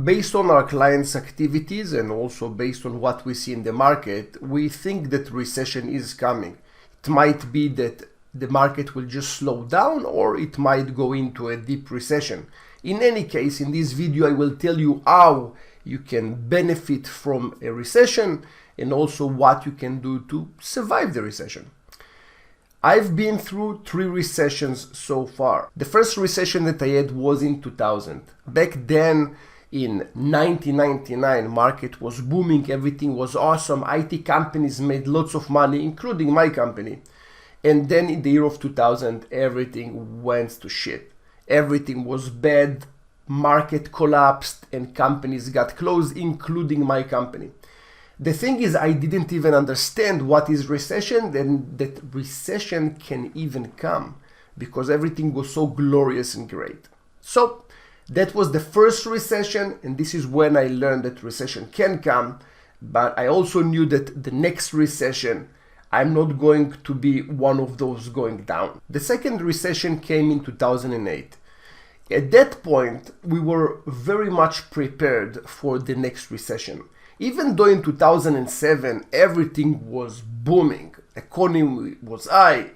based on our clients' activities and also based on what we see in the market, we think that recession is coming. It might be that the market will just slow down, or it might go into a deep recession. In any case, in this video, I will tell you how you can benefit from a recession and also what you can do to survive the recession. I've been through 3 recessions so far. The first recession that I had was in 2000. Back then, in 1999, market was booming, everything was awesome, IT companies made lots of money, including my company. And then in the year of 2000, everything went to shit. Everything was bad, market collapsed, and companies got closed, including my company. The thing is, I didn't even understand what is recession, and that recession can even come because everything was so glorious and great. So that was the first recession, and this is when I learned that recession can come, but I also knew that the next recession, I'm not going to be one of those going down. The second recession came in 2008. At that point, we were very much prepared for the next recession. Even though in 2007 everything was booming, economy was high,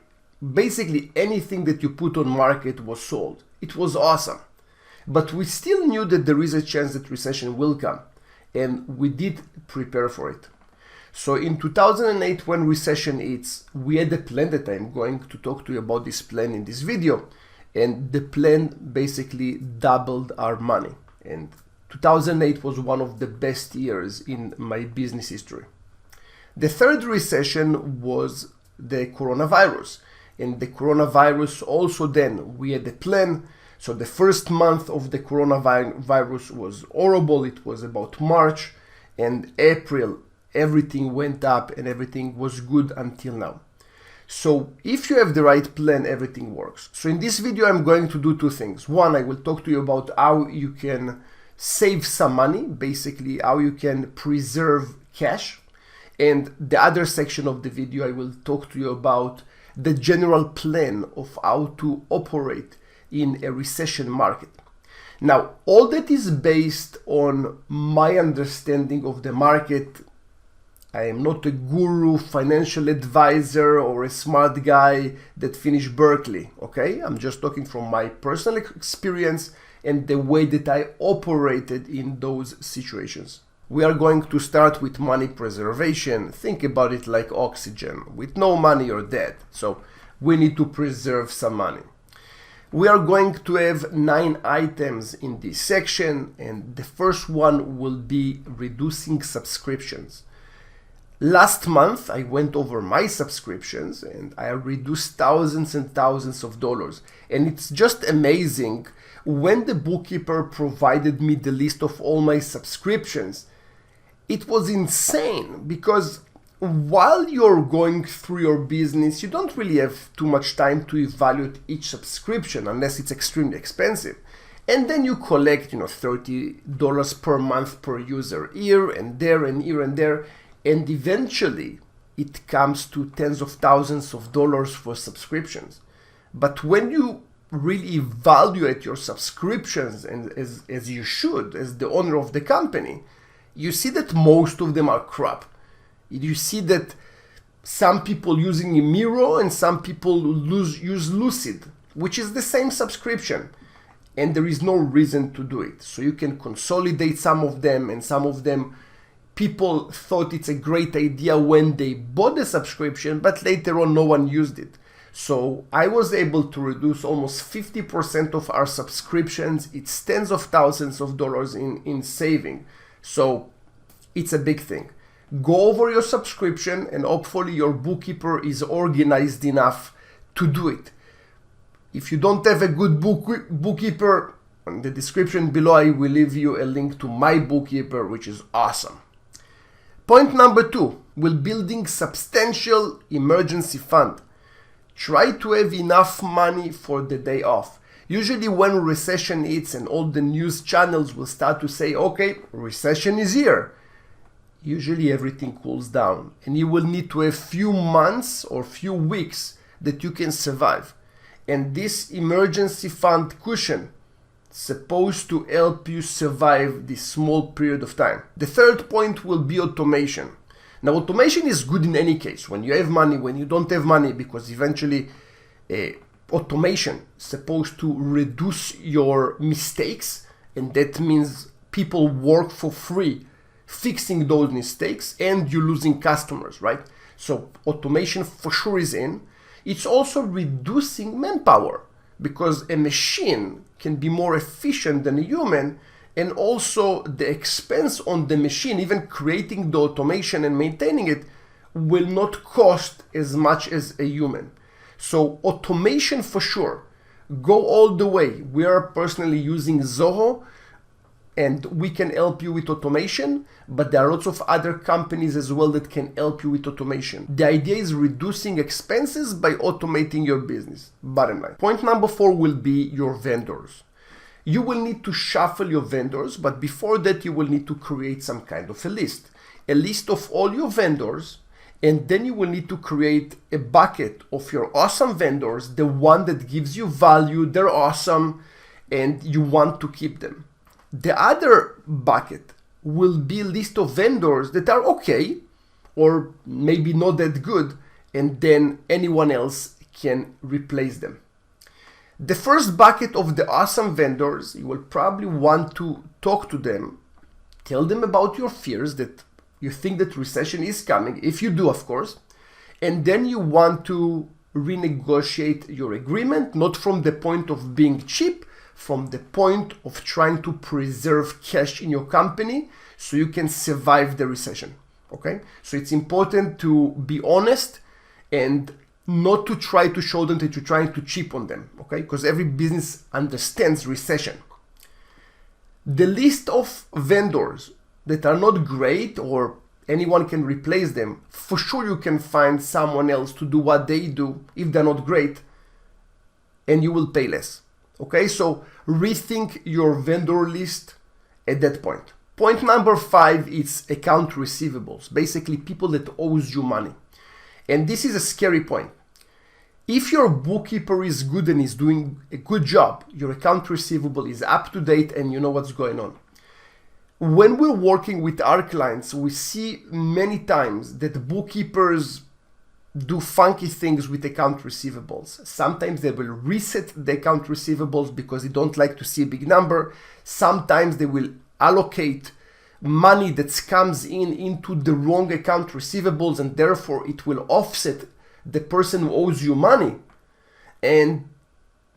basically anything that you put on market was sold. It was awesome. But we still knew that there is a chance that recession will come, and we did prepare for it. So in 2008, when recession hits, we had a plan that I'm going to talk to you about this plan in this video, and the plan basically doubled our money. And 2008 was one of the best years in my business history. The third recession was the coronavirus. And the coronavirus also, then we had a plan. So the first month of the coronavirus was horrible. It was about March, and April, everything went up and everything was good until now. So if you have the right plan, everything works. So in this video, I'm going to do 2 things. One, I will talk to you about how you can save some money, basically how you can preserve cash. And the other section of the video, I will talk to you about the general plan of how to operate in a recession market. Now, all that is based on my understanding of the market. I am not a guru, financial advisor, or a smart guy that finished Berkeley, okay? I'm just talking from my personal experience and the way that I operated in those situations. We are going to start with money preservation. Think about it like oxygen. With no money, you're dead. So we need to preserve some money. We are going to have 9 items in this section, and the first one will be reducing subscriptions. Last month, I went over my subscriptions and I reduced thousands and thousands of dollars. And it's just amazing. When the bookkeeper provided me the list of all my subscriptions, it was insane, because while you're going through your business, you don't really have too much time to evaluate each subscription unless it's extremely expensive. And then you collect, $30 per month per user, here and there and here and there. And eventually it comes to tens of thousands of dollars for subscriptions. But when you really evaluate your subscriptions, and as you should, as the owner of the company, you see that most of them are crap. You see that some people using Miro and some people use Lucid, which is the same subscription, and there is no reason to do it. So you can consolidate some of them, and some of them people thought it's a great idea when they bought the subscription, but later on no one used it. So I was able to reduce almost 50% of our subscriptions. It's tens of thousands of dollars in saving. So it's a big thing. Go over your subscription, and hopefully your bookkeeper is organized enough to do it. If you don't have a good bookkeeper, in the description below I will leave you a link to my bookkeeper, which is awesome. Point number 2, will building substantial emergency fund. Try to have enough money for the day off. Usually when recession hits and all the news channels will start to say, okay, recession is here, usually everything cools down and you will need to have few months or few weeks that you can survive. And this emergency fund cushion supposed to help you survive this small period of time. The third point will be automation. Now, automation is good in any case, when you have money, when you don't have money, because eventually automation is supposed to reduce your mistakes, and that means people work for free fixing those mistakes and you're losing customers, right? So automation for sure is in. It's also reducing manpower, because a machine can be more efficient than a human, and also the expense on the machine, even creating the automation and maintaining it, will not cost as much as a human. So automation for sure, go all the way. We are personally using Zoho, and we can help you with automation, but there are lots of other companies as well that can help you with automation. The idea is reducing expenses by automating your business, bottom line. Point number 4 will be your vendors. You will need to shuffle your vendors, but before that you will need to create some kind of a list of all your vendors, and then you will need to create a bucket of your awesome vendors, the one that gives you value, they're awesome, and you want to keep them. The other bucket will be a list of vendors that are okay, or maybe not that good, and then anyone else can replace them. The first bucket of the awesome vendors, you will probably want to talk to them, tell them about your fears that you think that recession is coming, if you do, of course, and then you want to renegotiate your agreement, not from the point of being cheap, from the point of trying to preserve cash in your company so you can survive the recession. Okay? So it's important to be honest and not to try to show them that you're trying to cheap on them. Okay? Because every business understands recession. The list of vendors that are not great or anyone can replace them, for sure you can find someone else to do what they do if they're not great, and you will pay less. Okay, so rethink your vendor list at that point. Point number 5 is account receivables, basically people that owes you money. And this is a scary point. If your bookkeeper is good and is doing a good job, your account receivable is up to date and you know what's going on. When we're working with our clients, we see many times that bookkeepers do funky things with account receivables. Sometimes they will reset the account receivables because they don't like to see a big number. Sometimes they will allocate money that comes into the wrong account receivables, and therefore it will offset the person who owes you money.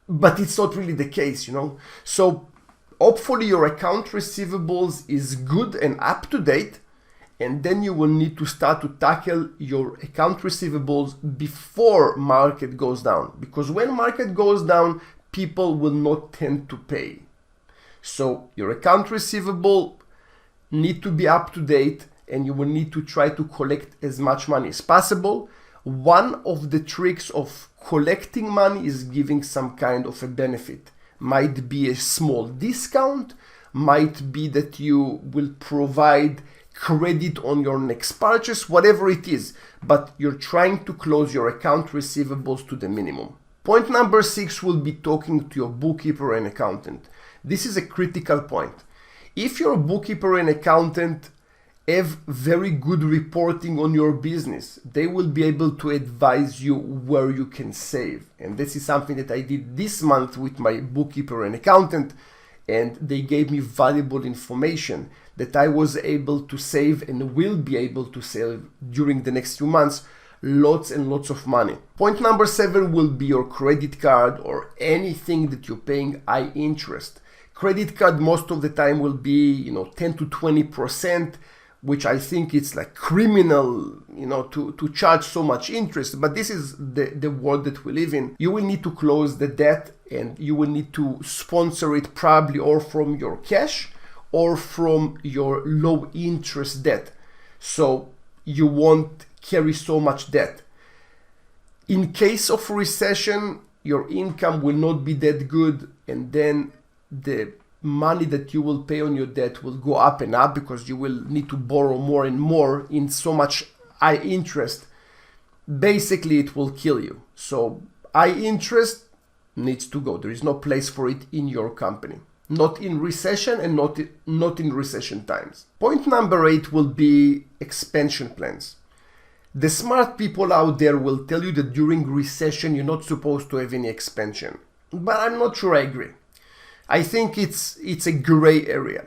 But it's not really the case, you know. So hopefully your account receivables is good and up to date, and then you will need to start to tackle your account receivables before market goes down, because when market goes down, people will not tend to pay. So your account receivable need to be up to date, and you will need to try to collect as much money as possible. One of the tricks of collecting money is giving some kind of a benefit. Might be a small discount, might be that you will provide credit on your next purchase, whatever it is, but you're trying to close your account receivables to the minimum. Point number 6 will be talking to your bookkeeper and accountant. This is a critical point. If your bookkeeper and accountant have very good reporting on your business, they will be able to advise you where you can save. And this is something that I did this month with my bookkeeper and accountant, and they gave me valuable information that I was able to save and will be able to save during the next few months lots and lots of money. Point number 7 will be your credit card or anything that you're paying high interest. Credit card most of the time will be 10 to 20%, which I think it's like criminal, to charge so much interest. But this is the world that we live in. You will need to close the debt, and you will need to sponsor it probably or from your cash or from your low interest debt. So you won't carry so much debt. In case of recession, your income will not be that good, and then the money that you will pay on your debt will go up and up because you will need to borrow more and more in so much high interest. Basically, it will kill you. So high interest needs to go. There is no place for it in your company. not in recession and not in recession times. Point number 8 will be expansion plans. The smart people out there will tell you that during recession you're not supposed to have any expansion, but I'm not sure I agree. I think it's a gray area.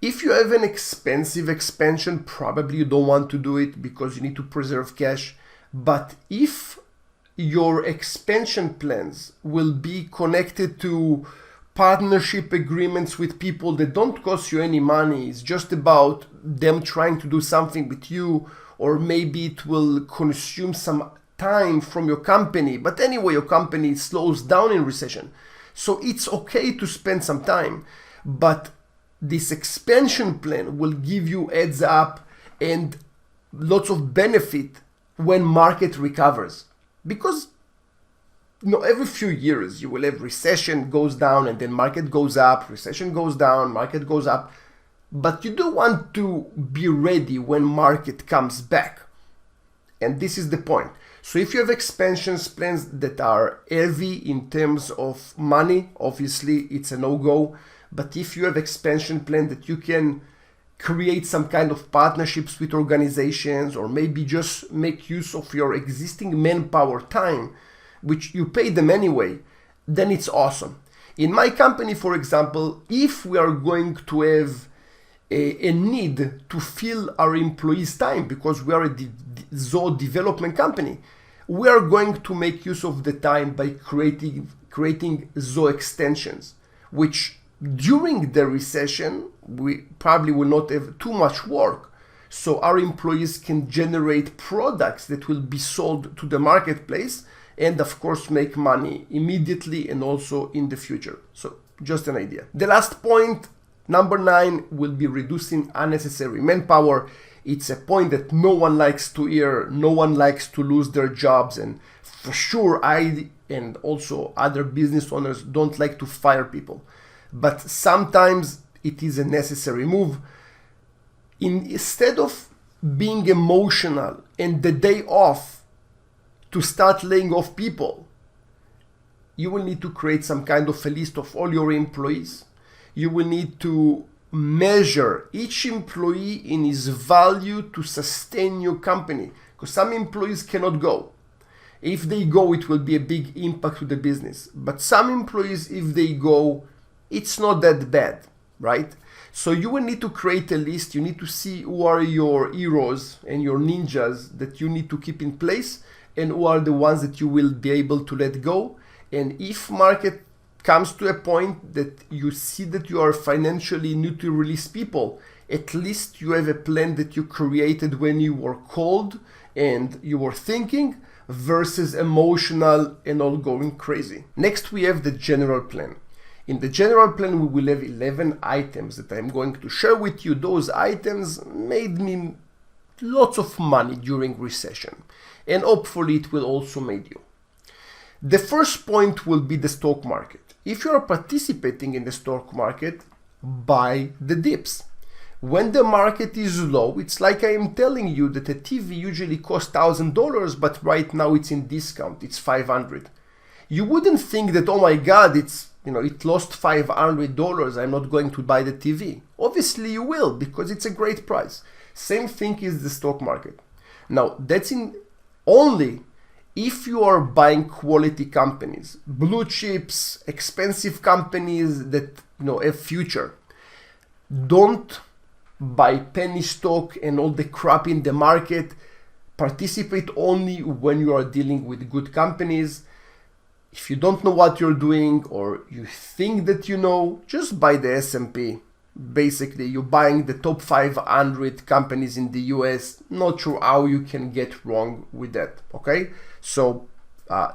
If you have an expensive expansion, probably you don't want to do it because you need to preserve cash. But if your expansion plans will be connected to partnership agreements with people that don't cost you any money, it's just about them trying to do something with you, or maybe it will consume some time from your company. But anyway, your company slows down in recession. So it's okay to spend some time, but this expansion plan will give you heads up and lots of benefit when market recovers. Because every few years you will have recession goes down and then market goes up, recession goes down, market goes up. But you do want to be ready when market comes back. And this is the point. So if you have expansion plans that are heavy in terms of money, obviously it's a no-go. But if you have expansion plan that you can create some kind of partnerships with organizations, or maybe just make use of your existing manpower time, which you pay them anyway, then it's awesome. In my company, for example, if we are going to have a need to fill our employees' time because we are a Zoho development company, we are going to make use of the time by creating Zoho extensions, which during the recession, we probably will not have too much work. So our employees can generate products that will be sold to the marketplace and of course make money immediately and also in the future. So just an idea. The last point, number 9, will be reducing unnecessary manpower. It's a point that no one likes to hear. No one likes to lose their jobs. And for sure, I and also other business owners don't like to fire people. But sometimes it is a necessary move. Instead of being emotional and the day off to start laying off people, you will need to create some kind of a list of all your employees. You will need to measure each employee in his value to sustain your company, because some employees cannot go. If they go, it will be a big impact to the business. But some employees, if they go, it's not that bad, right? So you will need to create a list. You need to see who are your heroes and your ninjas that you need to keep in place, and who are the ones that you will be able to let go. And if market comes to a point that you see that you are financially need to release people, at least you have a plan that you created when you were cold and you were thinking, versus emotional and all going crazy. Next, we have the general plan. In the general plan, we will have 11 items that I'm going to share with you. Those items made me lots of money during recession, and hopefully it will also make you. The first point will be the stock market. If you are participating in the stock market, buy the dips. When the market is low, it's like I am telling you that a TV usually costs $1,000, but right now it's in discount, it's $500. You wouldn't think that, oh my God, it lost $500, I'm not going to buy the TV. Obviously you will, because it's a great price. Same thing is the stock market. Now, that's in only if you are buying quality companies, blue chips, expensive companies that have future. Don't buy penny stock and all the crap in the market. Participate only when you are dealing with good companies. If you don't know what you're doing, or you think that you know, just buy the S&P. Basically, you're buying the top 500 companies in the US. Not sure how you can get wrong with that, okay? So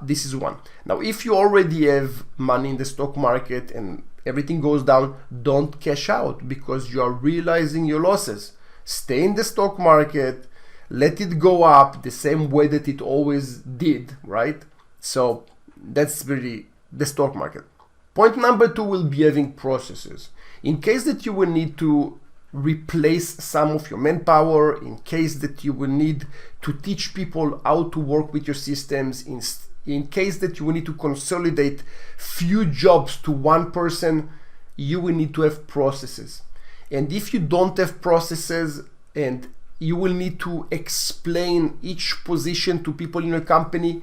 this is one. Now, if you already have money in the stock market and everything goes down, don't cash out because you are realizing your losses. Stay in the stock market, let it go up the same way that it always did, right? So that's really the stock market. Point number 2 will be having processes. In case that you will need to replace some of your manpower, in case that you will need to teach people how to work with your systems, in case that you will need to consolidate few jobs to one person, you will need to have processes. And if you don't have processes, and you will need to explain each position to people in your company,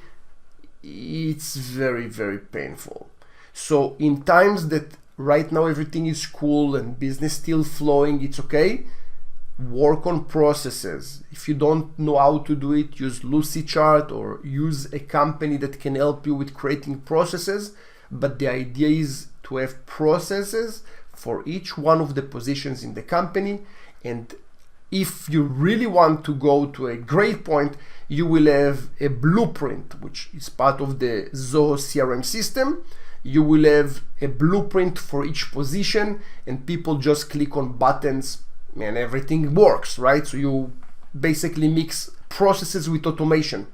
it's very, very painful. So in times that right now everything is cool and business still flowing, it's okay. Work on processes. If you don't know how to do it, use Lucidchart or use a company that can help you with creating processes. But the idea is to have processes for each one of the positions in the company. And if you really want to go to a great point, you will have a blueprint, which is part of the Zoho CRM system. You will have a blueprint for each position, and people just click on buttons and everything works, right? So you basically mix processes with automation.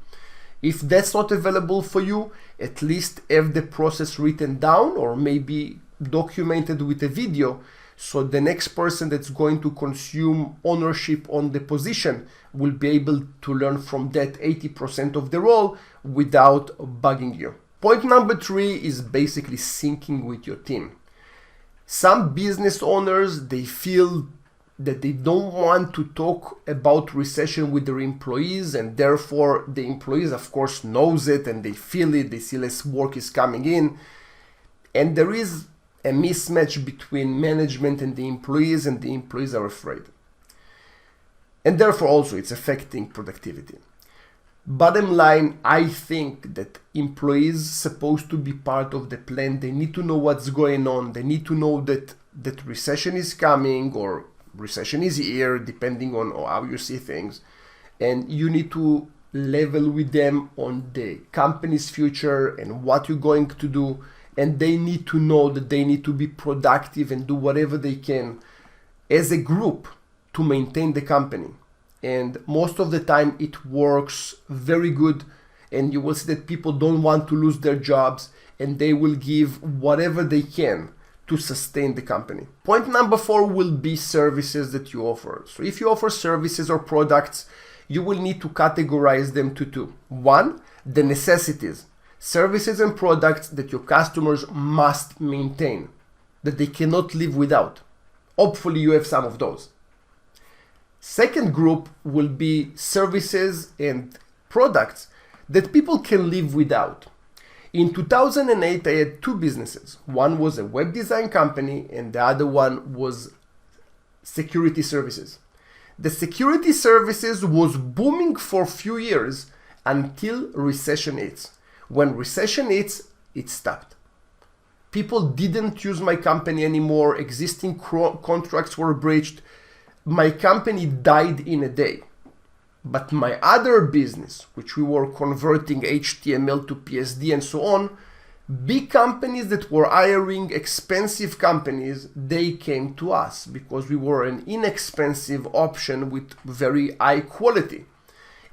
If that's not available for you, at least have the process written down or maybe documented with a video, so the next person that's going to consume ownership on the position will be able to learn from that 80% of the role without bugging you. Point number 3 is basically syncing with your team. Some business owners, they feel that they don't want to talk about recession with their employees, and therefore the employees of course knows it and they feel it, they see less work is coming in, and there is a mismatch between management and the employees are afraid. And therefore also it's affecting productivity. Bottom line, I think that employees supposed to be part of the plan. They need to know what's going on. They need to know that recession is coming or recession is here, depending on how you see things. And you need to level with them on the company's future and what you're going to do. And they need to know that they need to be productive and do whatever they can as a group to maintain the company. And most of the time it works very good, and you will see that people don't want to lose their jobs and they will give whatever they can to sustain the company. Point number 4 will be services that you offer. So if you offer services or products, you will need to categorize them to 2. 1, the necessities. Services and products that your customers must maintain, that they cannot live without. Hopefully you have some of those. Second group will be services and products that people can live without. In 2008, I had 2 businesses. One was a web design company and the other one was security services. The security services was booming for a few years until recession hits. When recession hits, it stopped. People didn't use my company anymore. Existing contracts were breached. My company died in a day. But my other business, which we were converting HTML to PSD and so on, big companies that were hiring expensive companies, they came to us because we were an inexpensive option with very high quality.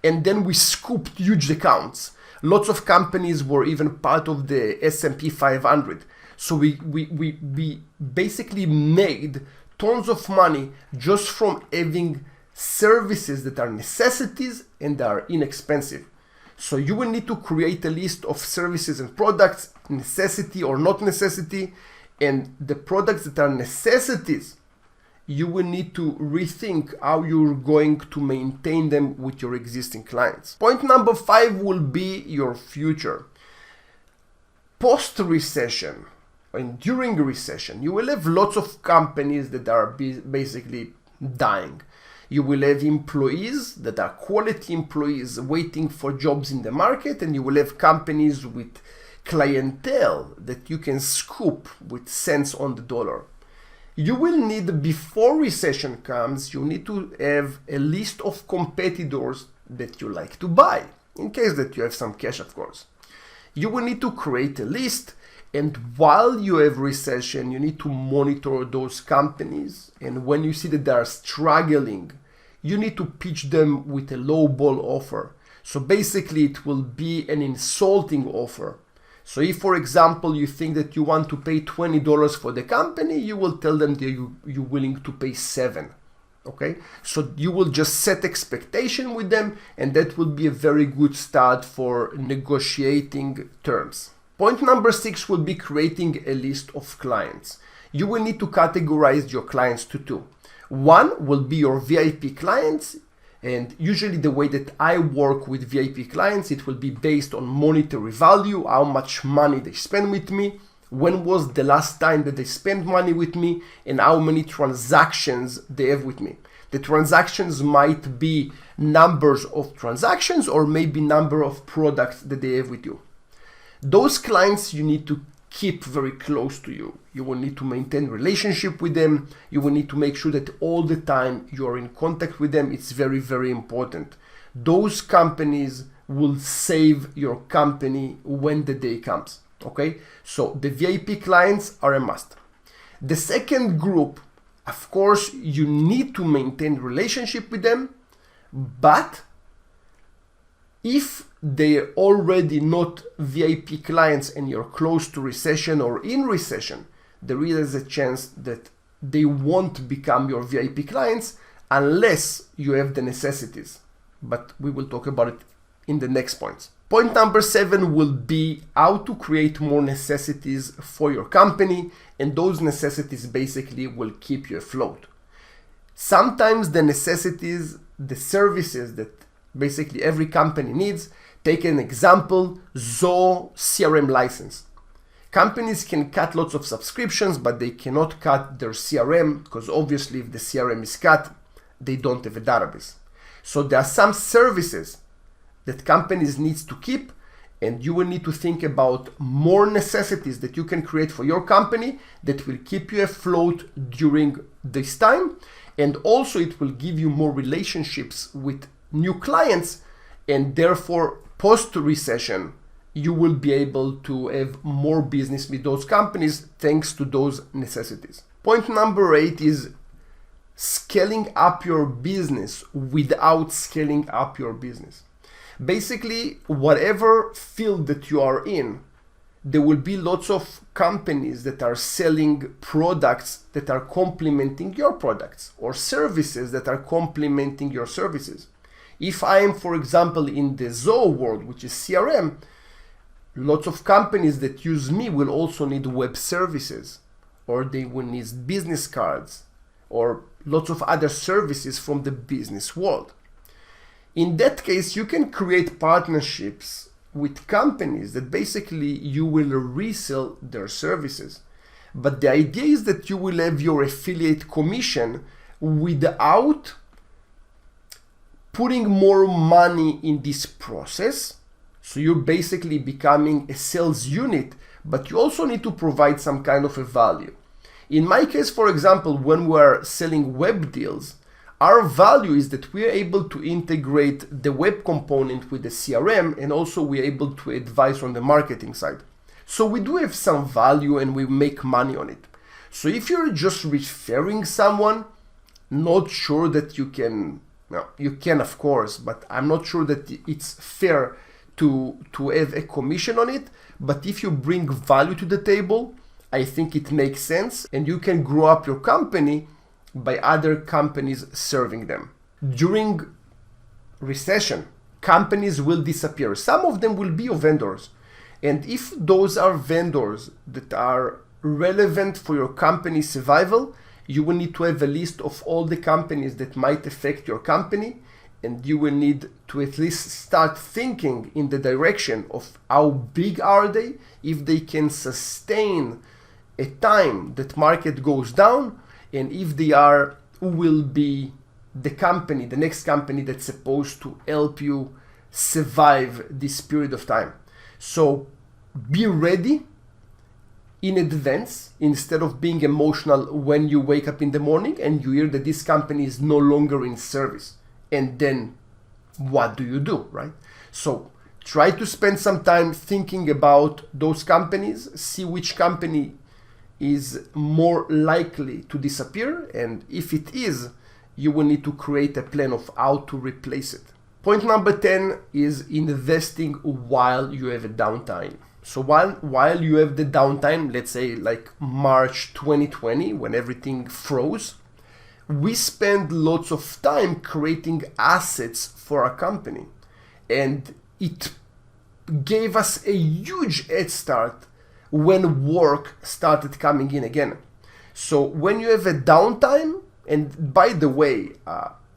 And then we scooped huge accounts. Lots of companies were even part of the S&P 500. So we basically made tons of money just from having services that are necessities and are inexpensive. So you will need to create a list of services and products, necessity or not necessity, and the products that are necessities, you will need to rethink how you're going to maintain them with your existing clients. Point number 5 will be your future. Post-recession and during recession, you will have lots of companies that are basically dying. You will have employees that are quality employees waiting for jobs in the market, and you will have companies with clientele that you can scoop with cents on the dollar. You will need, before recession comes, you need to have a list of competitors that you like to buy, in case that you have some cash, of course. You will need to create a list, and while you have recession, you need to monitor those companies. And when you see that they are struggling, you need to pitch them with a low ball offer. So basically it will be an insulting offer. So if, for example, you think that you want to pay $20 for the company, you will tell them that you're willing to pay $7. Okay? So you will just set expectation with them, and that will be a very good start for negotiating terms. Point number 6 will be creating a list of clients. You will need to categorize your clients to two. One will be your VIP clients, and usually the way that I work with VIP clients, it will be based on monetary value, how much money they spend with me, when was the last time that they spent money with me, and how many transactions they have with me. The transactions might be numbers of transactions or maybe number of products that they have with you. Those clients you need to keep very close to you. You will need to maintain relationship with them. You will need to make sure that all the time you are in contact with them. It's very, very important. Those companies will save your company when the day comes. Okay, so the VIP clients are a must. The second group, of course, you need to maintain relationship with them, but if they're already not VIP clients and you're close to recession or in recession, there is a chance that they won't become your VIP clients unless you have the necessities. But we will talk about it in the next points. Point number 7 will be how to create more necessities for your company, and those necessities basically will keep you afloat. Sometimes the necessities, the services that basically every company needs. Take an example, Zoho CRM license. Companies can cut lots of subscriptions, but they cannot cut their CRM because obviously if the CRM is cut, they don't have a database. So there are some services that companies need to keep, and you will need to think about more necessities that you can create for your company that will keep you afloat during this time. And also it will give you more relationships with new clients, and therefore post-recession, you will be able to have more business with those companies thanks to those necessities. Point number 8 is scaling up your business without scaling up your business. Basically, whatever field that you are in, there will be lots of companies that are selling products that are complementing your products or services that are complementing your services. If I am, for example, in the Zoho world, which is CRM, lots of companies that use me will also need web services, or they will need business cards, or lots of other services from the business world. In that case, you can create partnerships with companies that basically you will resell their services. But the idea is that you will have your affiliate commission without putting more money in this process. So you're basically becoming a sales unit, but you also need to provide some kind of a value. In my case, for example, when we're selling web deals, our value is that we're able to integrate the web component with the CRM, and also we're able to advise on the marketing side. So we do have some value and we make money on it. So if you're just referring someone, not sure that you can, well, you can of course, but I'm not sure that it's fair to have a commission on it. But if you bring value to the table, I think it makes sense, and you can grow up your company by other companies serving them. During recession, companies will disappear. Some of them will be your vendors. And if those are vendors that are relevant for your company's survival, you will need to have a list of all the companies that might affect your company, and you will need to at least start thinking in the direction of how big are they, if they can sustain a time that market goes down, and if they are, who will be the company, the next company that's supposed to help you survive this period of time. So be ready in advance instead of being emotional when you wake up in the morning and you hear that this company is no longer in service. And then what do you do, right? So try to spend some time thinking about those companies, see which company is more likely to disappear, and if it is, you will need to create a plan of how to replace it. Point number 10 is investing while you have a downtime. So while you have the downtime, let's say like March 2020, when everything froze, we spend lots of time creating assets for our company, and it gave us a huge head start when work started coming in again. So when you have a downtime, and by the way,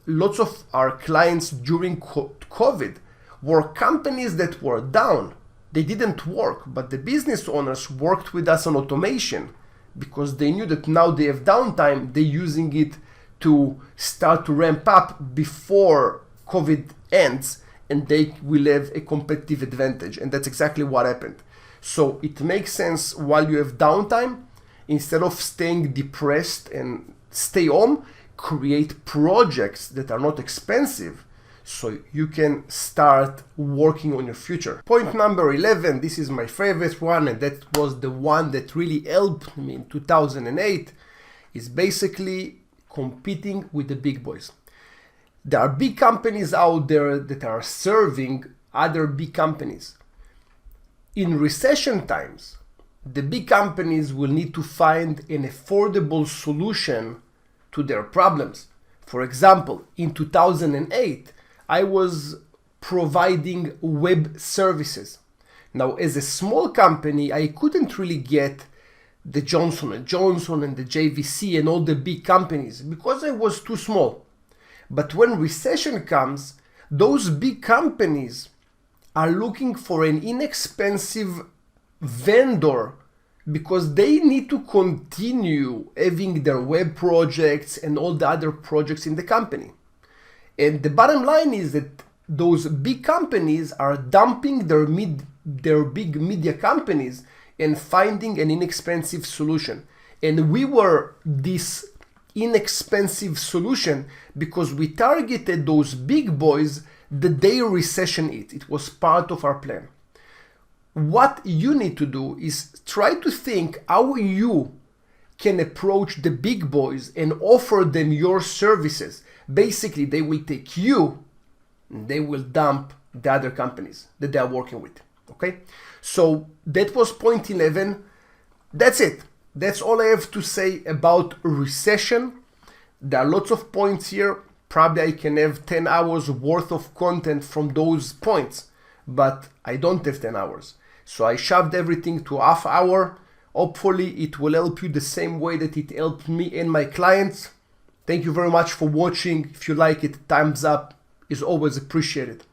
lots of our clients during COVID were companies that were down. They didn't work, but the business owners worked with us on automation because they knew that now they have downtime, they're using it to start to ramp up before COVID ends, and they will have a competitive advantage. And that's exactly what happened. So it makes sense while you have downtime, instead of staying depressed and stay home, create projects that are not expensive so you can start working on your future. Point number 11, this is my favorite one, and that was the one that really helped me in 2008, is basically competing with the big boys. There are big companies out there that are serving other big companies. In recession times, the big companies will need to find an affordable solution to their problems. For example, in 2008, I was providing web services. Now, as a small company, I couldn't really get the Johnson & Johnson and the JVC and all the big companies because I was too small. But when recession comes, those big companies are looking for an inexpensive vendor because they need to continue having their web projects and all the other projects in the company. And the bottom line is that those big companies are dumping their big media companies and finding an inexpensive solution. And we were this inexpensive solution because we targeted those big boys the day recession hit. It was part of our plan. What you need to do is try to think how you can approach the big boys and offer them your services. Basically, they will take you and they will dump the other companies that they are working with. Okay? So that was point 11. That's it. That's all I have to say about recession. There are lots of points here. Probably I can have 10 hours worth of content from those points, but I don't have 10 hours. So I shoved everything to half hour. Hopefully it will help you the same way that it helped me and my clients. Thank you very much for watching. If you like it, thumbs up is always appreciated.